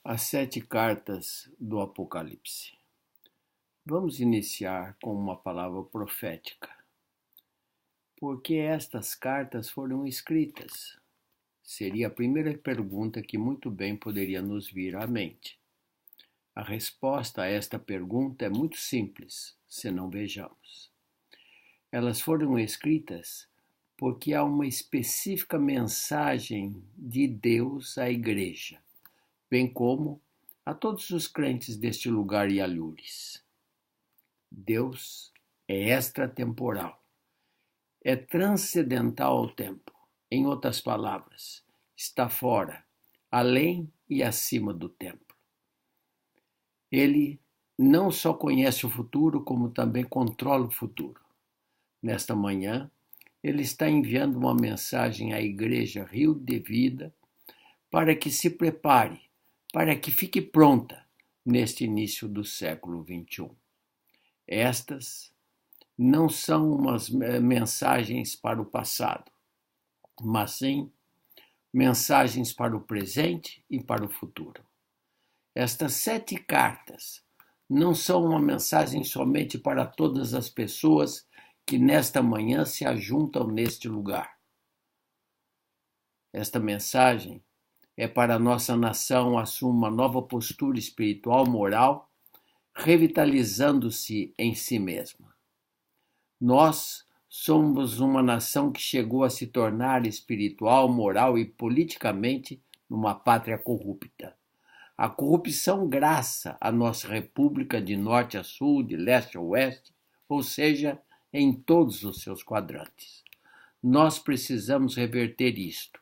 As sete cartas do Apocalipse. Vamos iniciar com uma palavra profética. Por que estas cartas foram escritas? Seria a primeira pergunta que muito bem poderia nos vir à mente. A resposta a esta pergunta é muito simples, se não vejamos. Elas foram escritas porque há uma específica mensagem de Deus à igreja, bem como a todos os crentes deste lugar e alhures. Deus é extratemporal, é transcendental ao tempo. Em outras palavras, está fora, além e acima do tempo. Ele não só conhece o futuro, como também controla o futuro. Nesta manhã, ele está enviando uma mensagem à Igreja Rio de Vida para que se prepare, para que fique pronta neste início do século XXI. Estas não são umas mensagens para o passado, mas sim mensagens para o presente e para o futuro. Estas 7 cartas não são uma mensagem somente para todas as pessoas que nesta manhã se ajuntam neste lugar. Esta mensagem é para a nossa nação assumir uma nova postura espiritual, moral, revitalizando-se em si mesma. Nós somos uma nação que chegou a se tornar espiritual, moral e politicamente numa pátria corrupta. A corrupção graça a nossa república de norte a sul, de leste a oeste, ou seja, em todos os seus quadrantes. Nós precisamos reverter isto.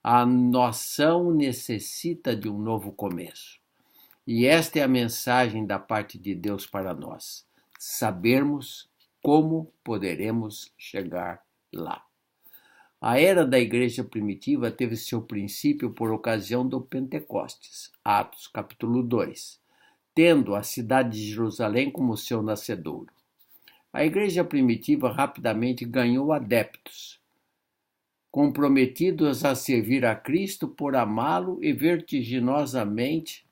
A nação necessita de um novo começo. E esta é a mensagem da parte de Deus para nós. Sabermos como poderemos chegar lá. A era da igreja primitiva teve seu princípio por ocasião do Pentecostes, Atos capítulo 2, tendo a cidade de Jerusalém como seu nascedouro. A igreja primitiva rapidamente ganhou adeptos, comprometidos a servir a Cristo por amá-lo, e vertiginosamente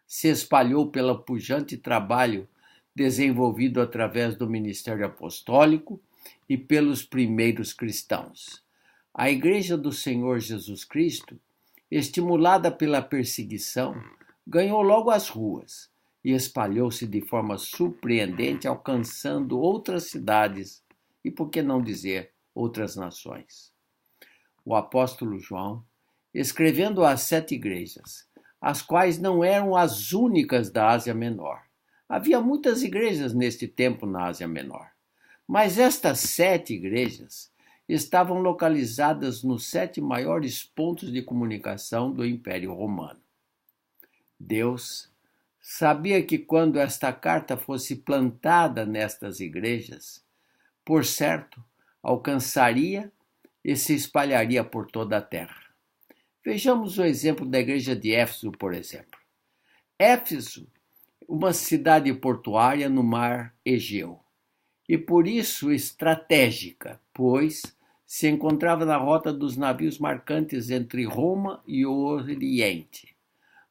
se espalhou pelo pujante trabalho desenvolvido através do ministério apostólico e pelos primeiros cristãos. A Igreja do Senhor Jesus Cristo, estimulada pela perseguição, ganhou logo as ruas e espalhou-se de forma surpreendente, alcançando outras cidades e, por que não dizer, outras nações. O apóstolo João, escrevendo às 7 igrejas, as quais não eram as únicas da Ásia Menor. Havia muitas igrejas neste tempo na Ásia Menor, mas estas 7 igrejas estavam localizadas nos 7 maiores pontos de comunicação do Império Romano. Deus sabia que quando esta carta fosse plantada nestas igrejas, por certo, alcançaria e se espalharia por toda a terra. Vejamos o exemplo da igreja de Éfeso, por exemplo. Éfeso, uma cidade portuária no mar Egeu, e por isso estratégica, pois se encontrava na rota dos navios marcantes entre Roma e o Oriente.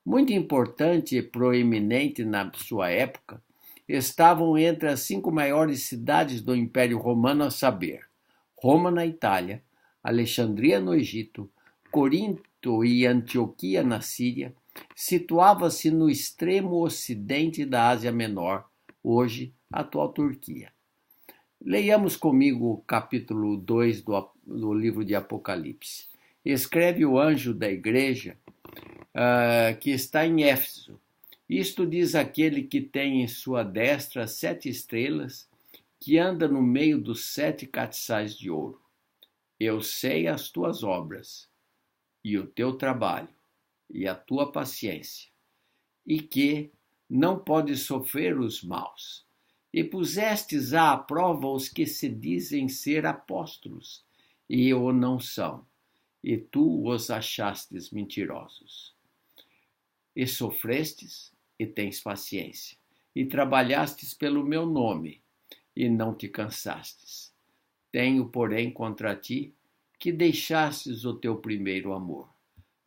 Muito importante e proeminente na sua época, estavam entre as 5 maiores cidades do Império Romano, a saber, Roma na Itália, Alexandria no Egito, Corinto e Antioquia na Síria. Situava-se no extremo ocidente da Ásia Menor, hoje a atual Turquia. Leiamos comigo o capítulo 2 do livro de Apocalipse. Escreve o anjo da igreja que está em Éfeso. Isto diz aquele que tem em sua destra 7 estrelas, que anda no meio dos 7 castiçais de ouro. Eu sei as tuas obras, e o teu trabalho, e a tua paciência, e que não podes sofrer os maus, e pusestes à prova os que se dizem ser apóstolos, e o não são, e tu os achastes mentirosos. E sofrestes, e tens paciência, e trabalhastes pelo meu nome, e não te cansastes. Tenho, porém, contra ti, que deixastes o teu primeiro amor.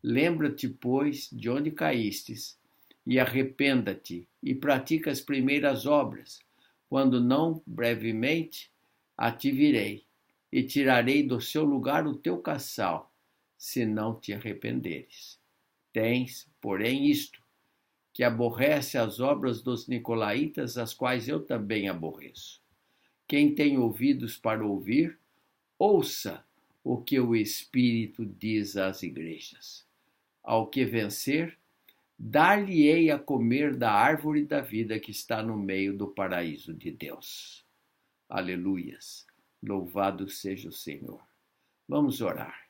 Lembra-te, pois, de onde caístes, e arrependa-te, e pratica as primeiras obras, quando não brevemente a ti virei, e tirarei do seu lugar o teu caçal, se não te arrependeres. Tens, porém, isto, que aborrece as obras dos nicolaítas, as quais eu também aborreço. Quem tem ouvidos para ouvir, ouça o que o Espírito diz às igrejas. Ao que vencer, dar-lhe-ei a comer da árvore da vida que está no meio do paraíso de Deus. Aleluias! Louvado seja o Senhor. Vamos orar.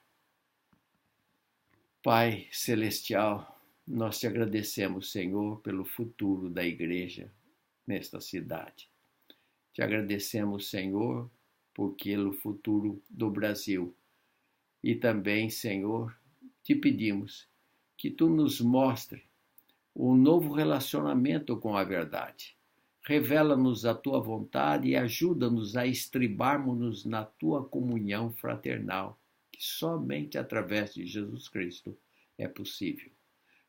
Pai celestial, nós te agradecemos, Senhor, pelo futuro da igreja nesta cidade. Te agradecemos, Senhor, pelo futuro do Brasil. E também, Senhor, te pedimos que tu nos mostre um novo relacionamento com a verdade. Revela-nos a tua vontade e ajuda-nos a estribarmos-nos na tua comunhão fraternal, que somente através de Jesus Cristo é possível.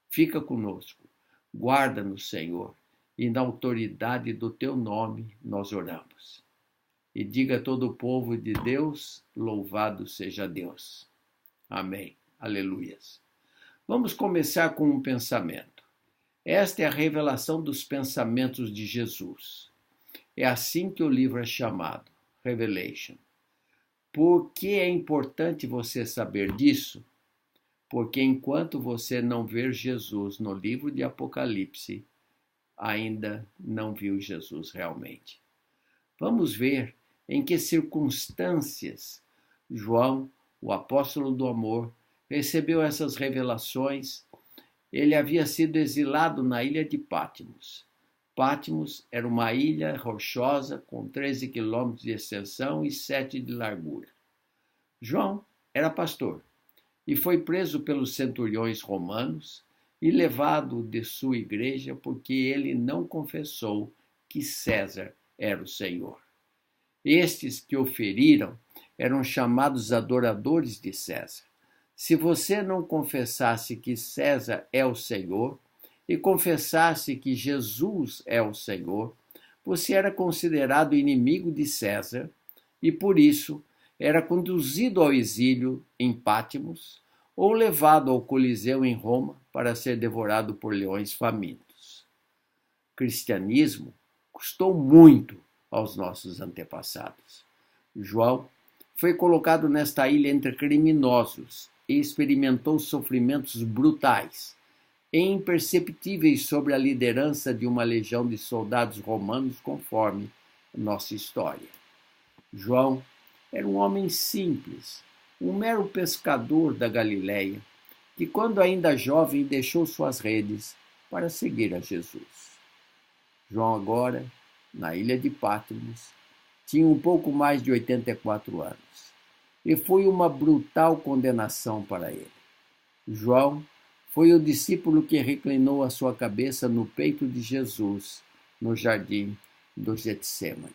Fica conosco, guarda-nos, Senhor, e na autoridade do teu nome nós oramos. E diga a todo o povo de Deus, louvado seja Deus. Amém. Aleluias. Vamos começar com um pensamento. Esta é a revelação dos pensamentos de Jesus. É assim que o livro é chamado, Revelation. Por que é importante você saber disso? Porque enquanto você não ver Jesus no livro de Apocalipse, ainda não viu Jesus realmente. Vamos ver em que circunstâncias João, o apóstolo do amor, recebeu essas revelações. Ele havia sido exilado na ilha de Patmos. Patmos era uma ilha rochosa com 13 quilômetros de extensão e 7 de largura. João era pastor e foi preso pelos centuriões romanos e levado de sua igreja porque ele não confessou que César era o Senhor. Estes que o feriram eram chamados adoradores de César. Se você não confessasse que César é o Senhor e confessasse que Jesus é o Senhor, você era considerado inimigo de César e, por isso, era conduzido ao exílio em Patmos ou levado ao Coliseu em Roma para ser devorado por leões famintos. O cristianismo custou muito aos nossos antepassados. João foi colocado nesta ilha entre criminosos e experimentou sofrimentos brutais e imperceptíveis sob a liderança de uma legião de soldados romanos, conforme nossa história. João era um homem simples, um mero pescador da Galileia, que quando ainda jovem deixou suas redes para seguir a Jesus. João agora, na ilha de Patmos, tinha um pouco mais de 84 anos. E foi uma brutal condenação para ele. João foi o discípulo que reclinou a sua cabeça no peito de Jesus, no jardim do Getsêmani.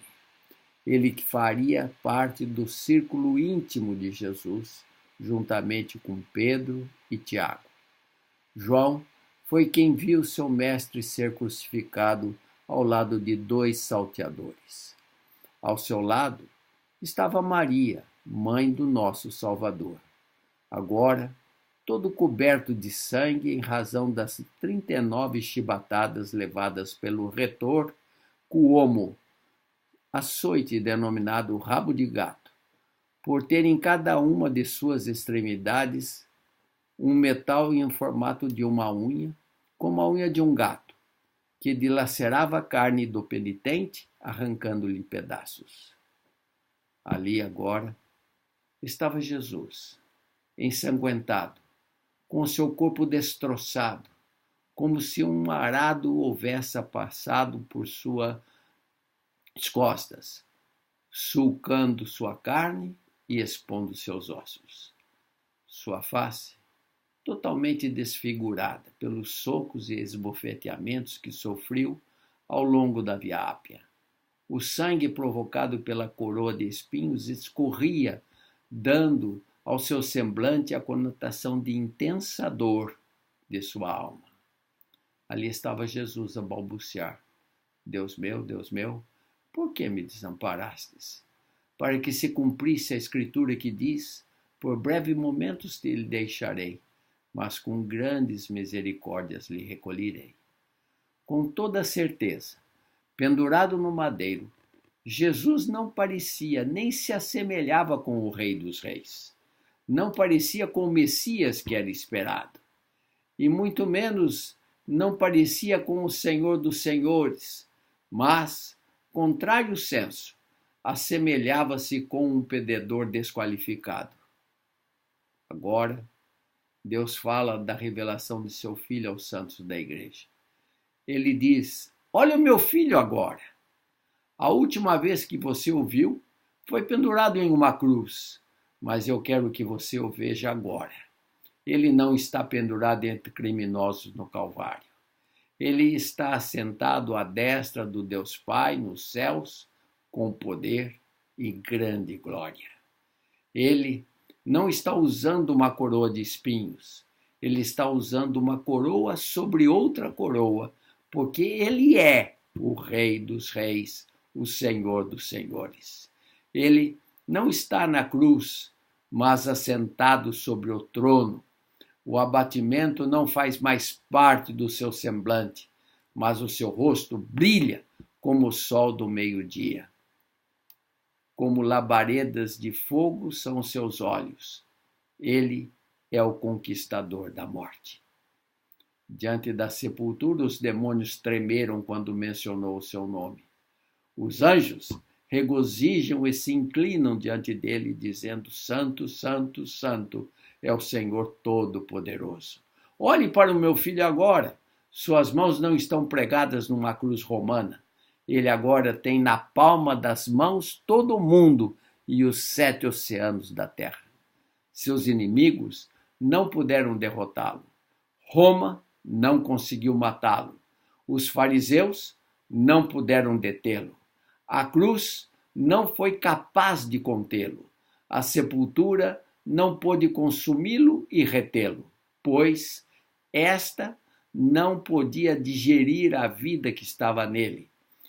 Ele que faria parte do círculo íntimo de Jesus, juntamente com Pedro e Tiago. João foi quem viu seu mestre ser crucificado ao lado de 2 salteadores. Ao seu lado estava Maria, mãe do nosso Salvador. Agora, todo coberto de sangue em razão das 39 chibatadas levadas pelo retor Cuomo, açoite denominado rabo de gato, por ter em cada uma de suas extremidades um metal em formato de uma unha, como a unha de um gato, que dilacerava a carne do penitente, arrancando-lhe pedaços. Ali agora estava Jesus, ensanguentado, com o seu corpo destroçado, como se um arado houvesse passado por suas costas, sulcando sua carne e expondo seus ossos. Sua face, totalmente desfigurada pelos socos e esbofeteamentos que sofreu ao longo da Via Ápia. O sangue provocado pela coroa de espinhos escorria, dando ao seu semblante a conotação de intensa dor de sua alma. Ali estava Jesus a balbuciar: Deus meu, por que me desamparastes? Para que se cumprisse a escritura que diz: por breves momentos te deixarei, mas com grandes misericórdias lhe recolherei. Com toda certeza, pendurado no madeiro, Jesus não parecia nem se assemelhava com o Rei dos Reis. Não parecia com o Messias que era esperado. E muito menos não parecia com o Senhor dos Senhores, mas, contrário senso, assemelhava-se com um perdedor desqualificado. Agora, Deus fala da revelação de seu Filho aos santos da igreja. Ele diz: olha o meu filho agora. A última vez que você o viu foi pendurado em uma cruz, mas eu quero que você o veja agora. Ele não está pendurado entre criminosos no Calvário. Ele está assentado à destra do Deus Pai nos céus, com poder e grande glória. Ele não está usando uma coroa de espinhos. Ele está usando uma coroa sobre outra coroa, porque ele é o Rei dos Reis, o Senhor dos Senhores. Ele não está na cruz, mas assentado sobre o trono. O abatimento não faz mais parte do seu semblante, mas o seu rosto brilha como o sol do meio-dia. Como labaredas de fogo são os seus olhos. Ele é o conquistador da morte. Diante da sepultura, os demônios tremeram quando mencionou o seu nome. Os anjos regozijam e se inclinam diante dele, dizendo: Santo, Santo, Santo é o Senhor Todo-Poderoso. Olhe para o meu filho agora. Suas mãos não estão pregadas numa cruz romana. Ele agora tem na palma das mãos todo o mundo e os 7 oceanos da terra. Seus inimigos não puderam derrotá-lo. Roma não conseguiu matá-lo. Os fariseus não puderam detê-lo. A cruz não foi capaz de contê-lo. A sepultura não pôde consumi-lo e retê-lo, pois esta não podia digerir a vida que estava nele.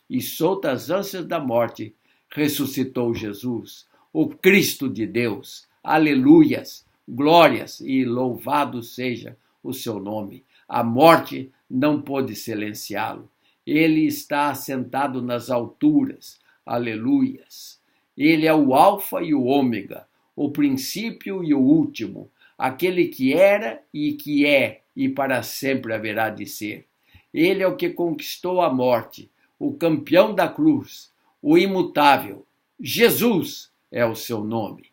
E solta as ânsias da morte, ressuscitou Jesus, o Cristo de Deus. Aleluias, glórias e louvado seja o seu nome. A morte não pôde silenciá-lo. Ele está assentado nas alturas. Aleluias. Ele é o alfa e o ômega, o princípio e o último, aquele que era e que é e para sempre haverá de ser. Ele é o que conquistou a morte, o campeão da cruz, o imutável. Jesus é o seu nome.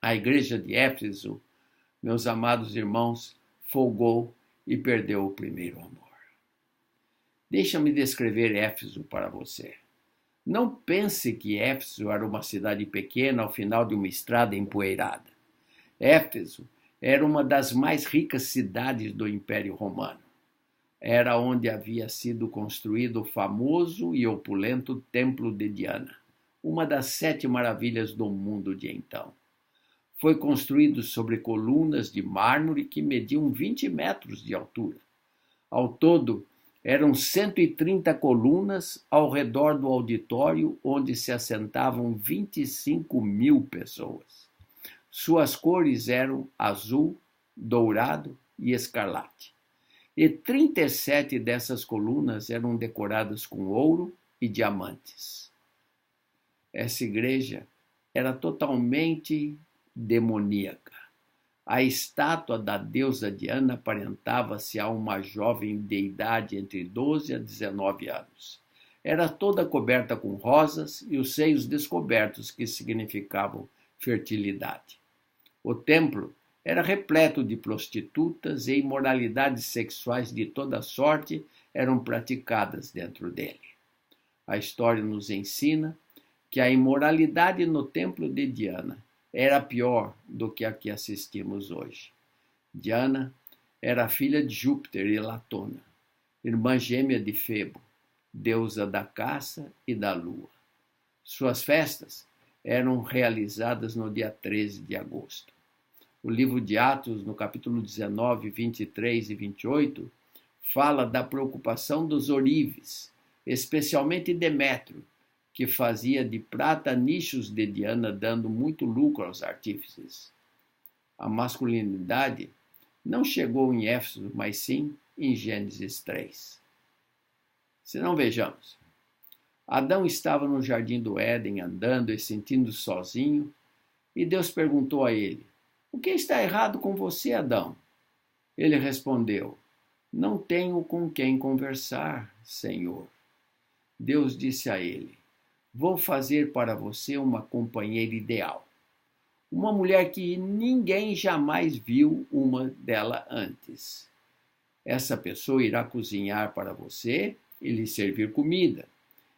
A igreja de Éfeso, meus amados irmãos, folgou e perdeu o primeiro amor. Deixa-me descrever Éfeso para você. Não pense que Éfeso era uma cidade pequena ao final de uma estrada empoeirada. Éfeso era uma das mais ricas cidades do Império Romano. Era onde havia sido construído o famoso e opulento Templo de Diana, uma das 7 maravilhas do mundo de então. Foi construído sobre colunas de mármore que mediam 20 metros de altura. Ao todo, eram 130 colunas ao redor do auditório onde se assentavam 25.000 pessoas. Suas cores eram azul, dourado e escarlate. E 37 dessas colunas eram decoradas com ouro e diamantes. Essa igreja era totalmente demoníaca. A estátua da deusa Diana aparentava-se a uma jovem de idade entre 12 a 19 anos. Era toda coberta com rosas e os seios descobertos, que significavam fertilidade. O templo era repleto de prostitutas e imoralidades sexuais de toda sorte eram praticadas dentro dele. A história nos ensina que a imoralidade no templo de Diana era pior do que a que assistimos hoje. Diana era filha de Júpiter e Latona, irmã gêmea de Febo, deusa da caça e da lua. Suas festas eram realizadas no dia 13 de agosto. O livro de Atos, no capítulo 19, 23 e 28, fala da preocupação dos ourives, especialmente Demétrio, que fazia de prata nichos de Diana, dando muito lucro aos artífices. A masculinidade não chegou em Éfeso, mas sim em Gênesis 3. Se não, vejamos. Adão estava no jardim do Éden, andando e sentindo sozinho, e Deus perguntou a ele: "O que está errado com você, Adão?" Ele respondeu: "Não tenho com quem conversar, Senhor." Deus disse a ele: "Vou fazer para você uma companheira ideal. Uma mulher que ninguém jamais viu uma dela antes. Essa pessoa irá cozinhar para você e lhe servir comida.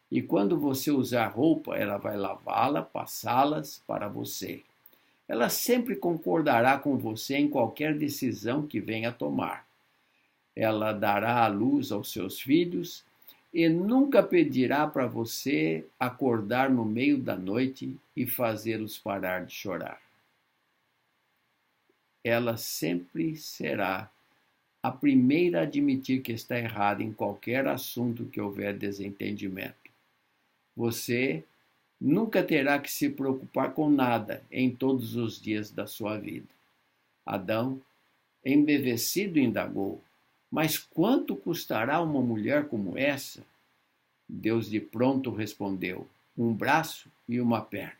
E quando você usar roupa, ela vai lavá-la, passá-las para você. Ela sempre concordará com você em qualquer decisão que venha tomar. Ela dará à luz aos seus filhos e nunca pedirá para você acordar no meio da noite e fazê-los parar de chorar. Ela sempre será a primeira a admitir que está errada em qualquer assunto que houver desentendimento. Você nunca terá que se preocupar com nada em todos os dias da sua vida." Adão, embevecido, indagou: "Mas quanto custará uma mulher como essa?" Deus de pronto respondeu: "Um braço e uma perna."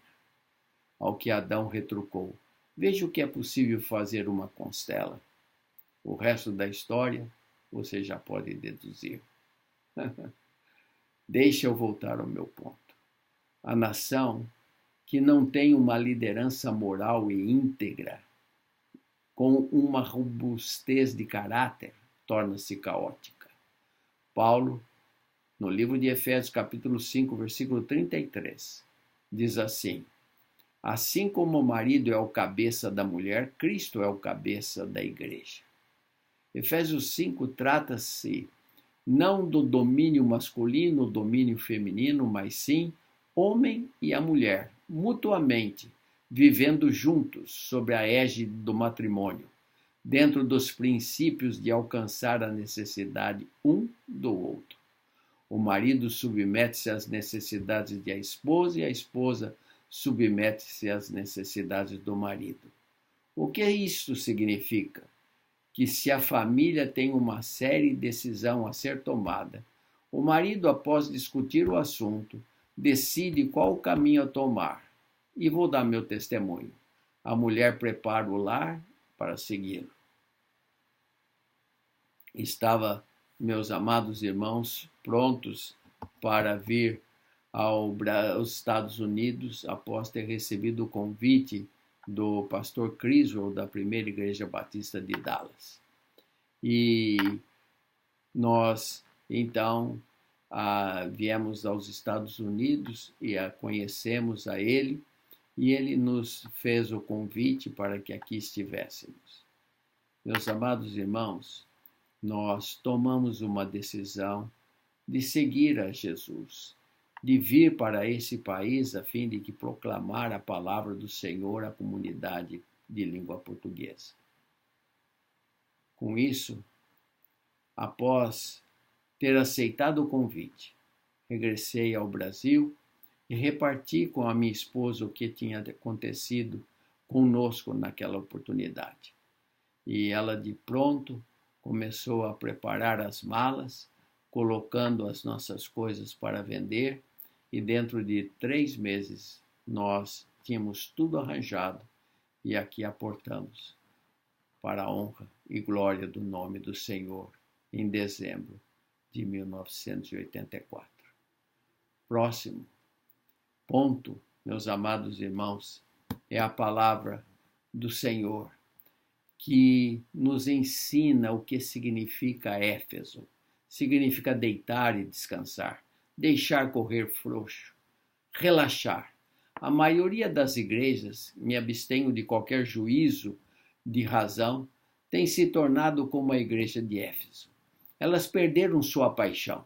Ao que Adão retrucou: "Veja o que é possível fazer uma constela." O resto da história você já pode deduzir. Deixa eu voltar ao meu ponto. A nação que não tem uma liderança moral e íntegra, com uma robustez de caráter, torna-se caótica. Paulo, no livro de Efésios, capítulo 5, versículo 33, diz assim: "Assim como o marido é o cabeça da mulher, Cristo é o cabeça da igreja." Efésios 5 trata-se não do domínio masculino, domínio feminino, mas sim homem e a mulher, mutuamente, vivendo juntos sob a égide do matrimônio, dentro dos princípios de alcançar a necessidade um do outro. O marido submete-se às necessidades da esposa e a esposa submete-se às necessidades do marido. O que isso significa? Que se a família tem uma séria decisão a ser tomada, o marido, após discutir o assunto, decide qual o caminho a tomar. E vou dar meu testemunho. A mulher prepara o lar para segui-lo. Estava, meus amados irmãos, prontos para vir aos Estados Unidos após ter recebido o convite do pastor Criswell, da Primeira Igreja Batista de Dallas. E nós, então, viemos aos Estados Unidos e conhecemos a ele, e ele nos fez o convite para que aqui estivéssemos. Meus amados irmãos, nós tomamos uma decisão de seguir a Jesus, de vir para esse país a fim de que proclamar a palavra do Senhor à comunidade de língua portuguesa. Com isso, após ter aceitado o convite, regressei ao Brasil e reparti com a minha esposa o que tinha acontecido conosco naquela oportunidade. E ela de pronto começou a preparar as malas, colocando as nossas coisas para vender, e dentro de 3 meses nós tínhamos tudo arranjado e aqui aportamos para a honra e glória do nome do Senhor em dezembro de 1984. Próximo ponto, meus amados irmãos, é a palavra do Senhor, que nos ensina o que significa Éfeso. Significa deitar e descansar, deixar correr frouxo, relaxar. A maioria das igrejas, me abstenho de qualquer juízo de razão, tem se tornado como a igreja de Éfeso. Elas perderam sua paixão,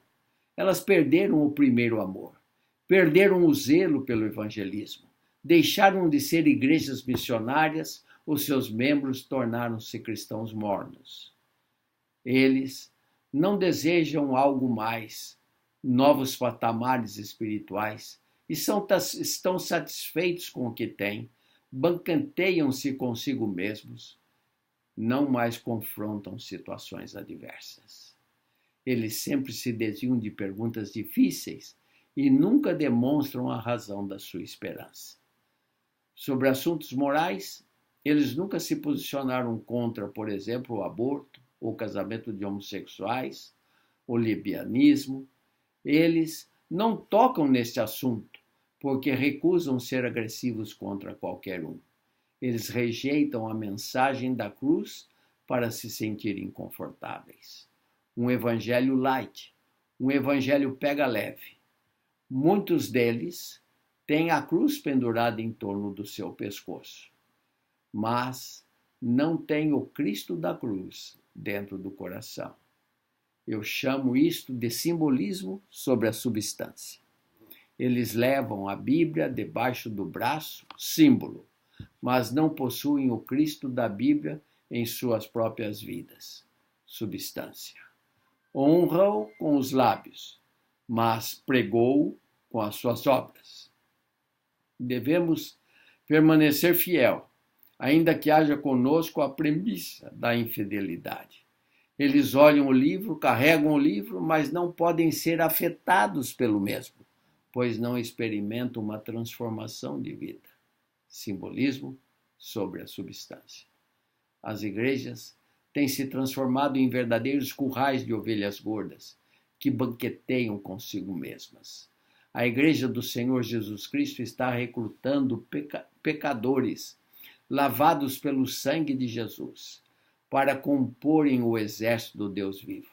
elas perderam o primeiro amor, perderam o zelo pelo evangelismo, deixaram de ser igrejas missionárias, os seus membros tornaram-se cristãos mornos. Eles não desejam algo mais, novos patamares espirituais, e estão satisfeitos com o que têm, bancanteiam-se consigo mesmos, não mais confrontam situações adversas. Eles sempre se desviam de perguntas difíceis e nunca demonstram a razão da sua esperança. Sobre assuntos morais, eles nunca se posicionaram contra, por exemplo, o aborto, o casamento de homossexuais, o lesbianismo. Eles não tocam neste assunto porque recusam ser agressivos contra qualquer um. Eles rejeitam a mensagem da cruz para se sentirem confortáveis. Um evangelho light, um evangelho pega leve. Muitos deles têm a cruz pendurada em torno do seu pescoço, mas não têm o Cristo da cruz dentro do coração. Eu chamo isto de simbolismo sobre a substância. Eles levam a Bíblia debaixo do braço, símbolo, mas não possuem o Cristo da Bíblia em suas próprias vidas, substância. Honra-o com os lábios, mas pregou com as suas obras. Devemos permanecer fiel, ainda que haja conosco a premissa da infidelidade. Eles olham o livro, carregam o livro, mas não podem ser afetados pelo mesmo, pois não experimentam uma transformação de vida. Simbolismo sobre a substância. As igrejas têm se transformado em verdadeiros currais de ovelhas gordas, que banqueteiam consigo mesmas. A igreja do Senhor Jesus Cristo está recrutando pecadores, lavados pelo sangue de Jesus, para comporem o exército do Deus vivo.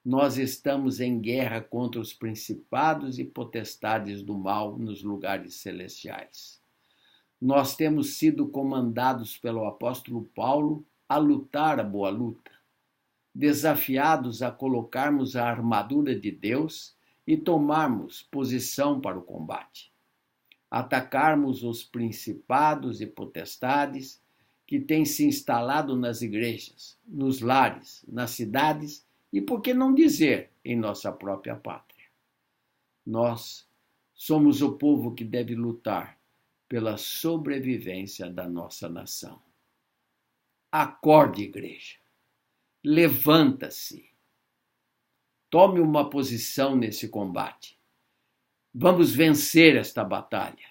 Nós estamos em guerra contra os principados e potestades do mal nos lugares celestiais. Nós temos sido comandados pelo apóstolo Paulo a lutar a boa luta, desafiados a colocarmos a armadura de Deus e tomarmos posição para o combate. Atacarmos os principados e potestades que têm se instalado nas igrejas, nos lares, nas cidades e, por que não dizer, em nossa própria pátria. Nós somos o povo que deve lutar pela sobrevivência da nossa nação. Acorde, igreja. Levanta-se. Tome uma posição nesse combate. Vamos vencer esta batalha.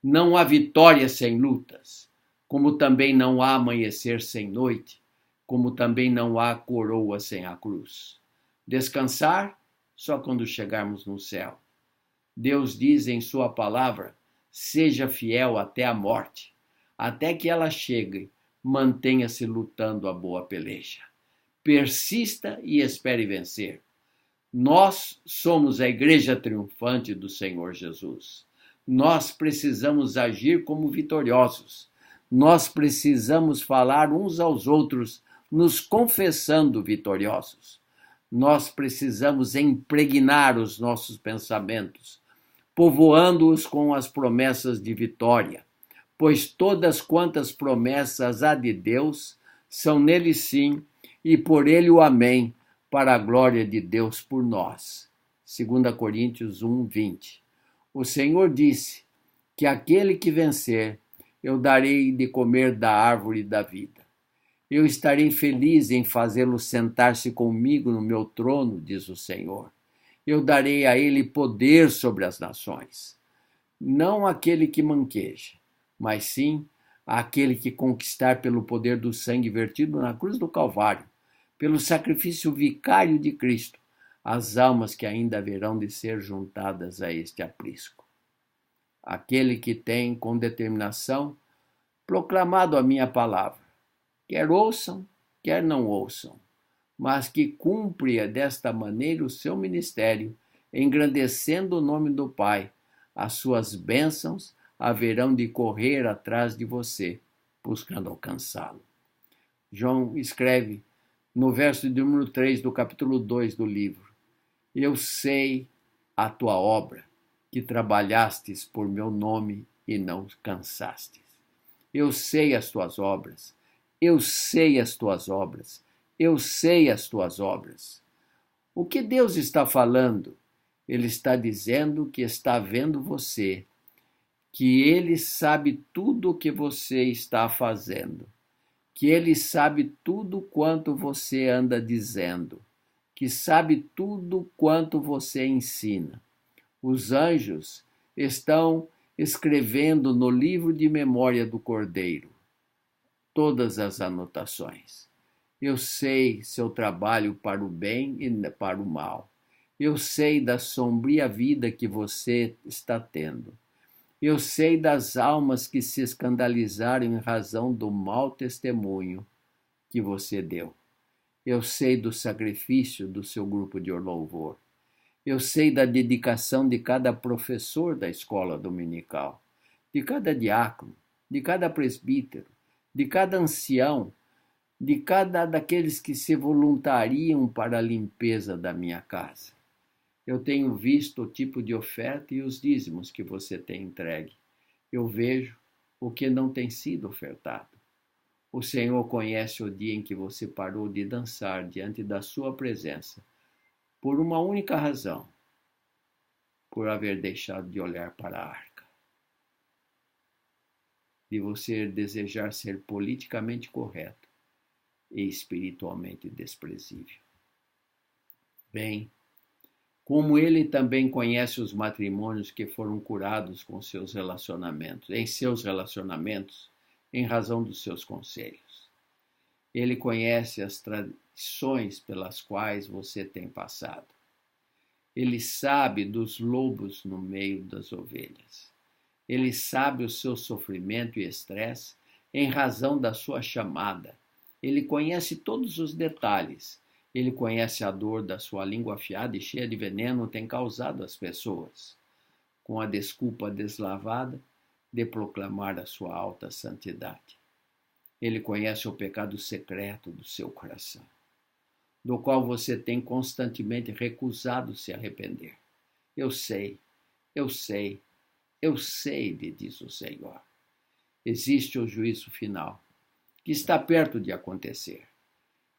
Não há vitória sem lutas, como também não há amanhecer sem noite, como também não há coroa sem a cruz. Descansar só quando chegarmos no céu. Deus diz em sua palavra: seja fiel até a morte. Até que ela chegue, mantenha-se lutando a boa peleja. Persista e espere vencer. Nós somos a igreja triunfante do Senhor Jesus. Nós precisamos agir como vitoriosos. Nós precisamos falar uns aos outros, nos confessando vitoriosos. Nós precisamos impregnar os nossos pensamentos, povoando-os com as promessas de vitória, pois todas quantas promessas há de Deus são nele sim e por ele o amém, para a glória de Deus por nós. 2 Coríntios 1, 20. O Senhor disse que aquele que vencer, eu darei de comer da árvore da vida. Eu estarei feliz em fazê-lo sentar-se comigo no meu trono, diz o Senhor. Eu darei a ele poder sobre as nações. Não aquele que manqueja, mas sim aquele que conquistar pelo poder do sangue vertido na cruz do Calvário, pelo sacrifício vicário de Cristo, as almas que ainda haverão de ser juntadas a este aprisco. Aquele que tem, com determinação, proclamado a minha palavra, quer ouçam, quer não ouçam, mas que cumpra desta maneira o seu ministério, engrandecendo o nome do Pai, as suas bênçãos haverão de correr atrás de você, buscando alcançá-lo. João escreve no verso de número 3 do capítulo 2 do livro: eu sei a tua obra, que trabalhastes por meu nome e não cansastes. Eu sei as tuas obras. Eu sei as tuas obras. Eu sei as tuas obras. O que Deus está falando? Ele está dizendo que está vendo você, que Ele sabe tudo o que você está fazendo, que Ele sabe tudo quanto você anda dizendo, que sabe tudo quanto você ensina. Os anjos estão escrevendo no livro de memória do Cordeiro todas as anotações. Eu sei seu trabalho para o bem e para o mal. Eu sei da sombria vida que você está tendo. Eu sei das almas que se escandalizaram em razão do mau testemunho que você deu. Eu sei do sacrifício do seu grupo de louvor. Eu sei da dedicação de cada professor da escola dominical, de cada diácono, de cada presbítero, de cada ancião, de cada daqueles que se voluntariam para a limpeza da minha casa. Eu tenho visto o tipo de oferta e os dízimos que você tem entregue. Eu vejo o que não tem sido ofertado. O Senhor conhece o dia em que você parou de dançar diante da sua presença, por uma única razão, por haver deixado de olhar para a arca. De você desejar ser politicamente correto e espiritualmente desprezível. Bem, como ele também conhece os matrimônios que foram curados com seus relacionamentos, em razão dos seus conselhos. Ele conhece as tradições pelas quais você tem passado. Ele sabe dos lobos no meio das ovelhas. Ele sabe o seu sofrimento e estresse em razão da sua chamada. Ele conhece todos os detalhes. Ele conhece a dor da sua língua afiada e cheia de veneno tem causado às pessoas, com a desculpa deslavada de proclamar a sua alta santidade. Ele conhece o pecado secreto do seu coração, do qual você tem constantemente recusado se arrepender. Eu sei, eu sei, eu sei, lhe diz o Senhor. Existe o juízo final, que está perto de acontecer.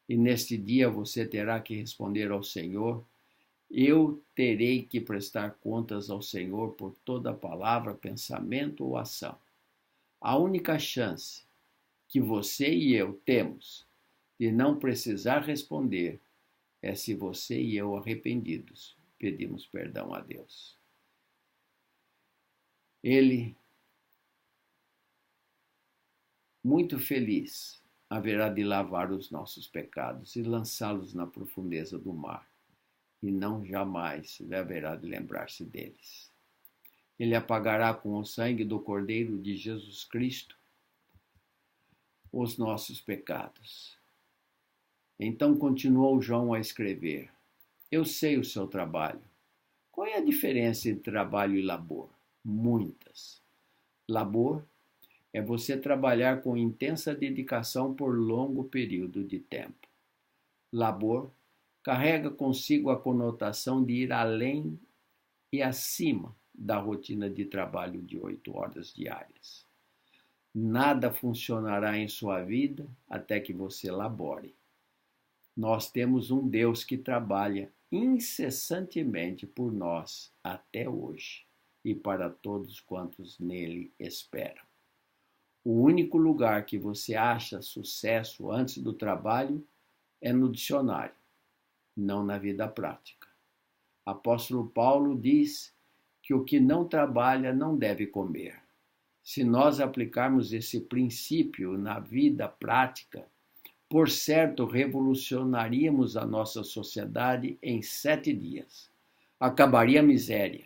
E neste dia você terá que responder ao Senhor. Eu terei que prestar contas ao Senhor por toda palavra, pensamento ou ação. A única chance que você e eu temos de não precisar responder é se você e eu, arrependidos, pedimos perdão a Deus. Ele, muito feliz, haverá de lavar os nossos pecados e lançá-los na profundeza do mar, e não jamais haverá de lembrar-se deles. Ele apagará com o sangue do Cordeiro de Jesus Cristo os nossos pecados. Então continuou João a escrever: Eu sei o seu trabalho. Qual é a diferença entre trabalho e labor? Muitas. Labor é você trabalhar com intensa dedicação por longo período de tempo. Labor carrega consigo a conotação de ir além e acima da rotina de trabalho de 8 horas diárias. Nada funcionará em sua vida até que você labore. Nós temos um Deus que trabalha incessantemente por nós até hoje e para todos quantos nele esperam. O único lugar que você acha sucesso antes do trabalho é no dicionário, não na vida prática. Apóstolo Paulo diz que o que não trabalha não deve comer. Se nós aplicarmos esse princípio na vida prática, por certo, revolucionaríamos a nossa sociedade em 7 dias. Acabaria a miséria.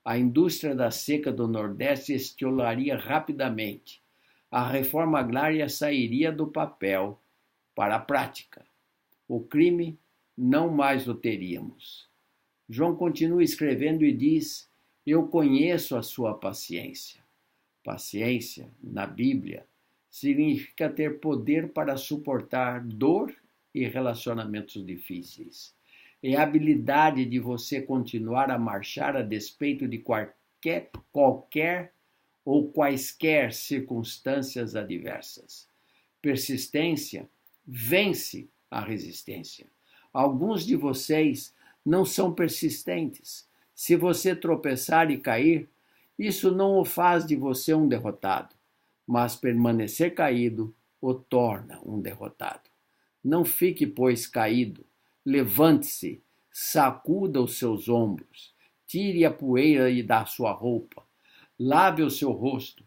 A indústria da seca do Nordeste estiolaria rapidamente. A reforma agrária sairia do papel para a prática. O crime não mais o teríamos. João continua escrevendo e diz: Eu conheço a sua paciência. Paciência, na Bíblia, significa ter poder para suportar dor e relacionamentos difíceis. É a habilidade de você continuar a marchar a despeito de qualquer ou quaisquer circunstâncias adversas. Persistência vence a resistência. Alguns de vocês não são persistentes. Se você tropeçar e cair, isso não o faz de você um derrotado, mas permanecer caído o torna um derrotado. Não fique, pois, caído. Levante-se, sacuda os seus ombros, tire a poeira da sua roupa, lave o seu rosto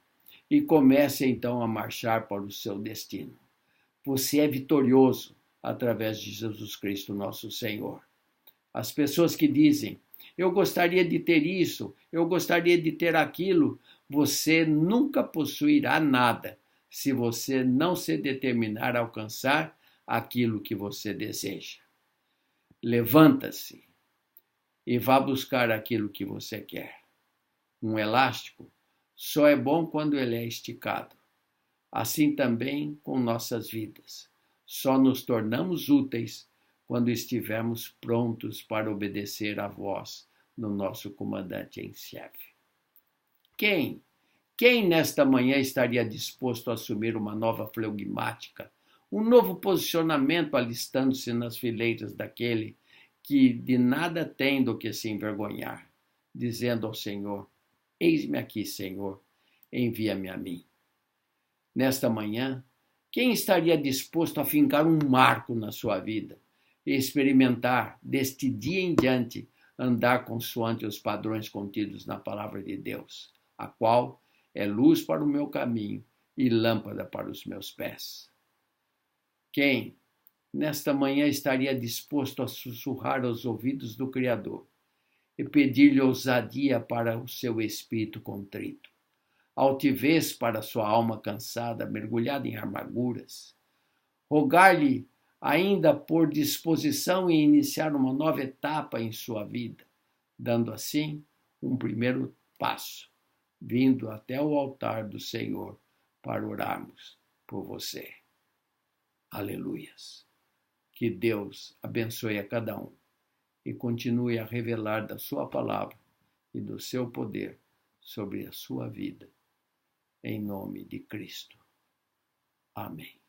e comece então a marchar para o seu destino. Você é vitorioso através de Jesus Cristo, nosso Senhor. As pessoas que dizem, eu gostaria de ter isso, eu gostaria de ter aquilo, você nunca possuirá nada se você não se determinar a alcançar aquilo que você deseja. Levanta-se e vá buscar aquilo que você quer. Um elástico só é bom quando ele é esticado. Assim também com nossas vidas. Só nos tornamos úteis quando estivermos prontos para obedecer à voz do nosso comandante em chefe. Quem nesta manhã estaria disposto a assumir uma nova flegmática, um novo posicionamento alistando-se nas fileiras daquele que de nada tem do que se envergonhar, dizendo ao Senhor, eis-me aqui, Senhor, envia-me a mim. Nesta manhã, quem estaria disposto a fincar um marco na sua vida e experimentar, deste dia em diante, andar consoante os padrões contidos na palavra de Deus, a qual é luz para o meu caminho e lâmpada para os meus pés? Quem, nesta manhã, estaria disposto a sussurrar aos ouvidos do Criador e pedir-lhe ousadia para o seu espírito contrito, altivez para a sua alma cansada, mergulhada em amarguras, rogar-lhe ainda por disposição em iniciar uma nova etapa em sua vida, dando assim um primeiro passo, vindo até o altar do Senhor para orarmos por você. Aleluias. Que Deus abençoe a cada um e continue a revelar da sua palavra e do seu poder sobre a sua vida. Em nome de Cristo. Amém.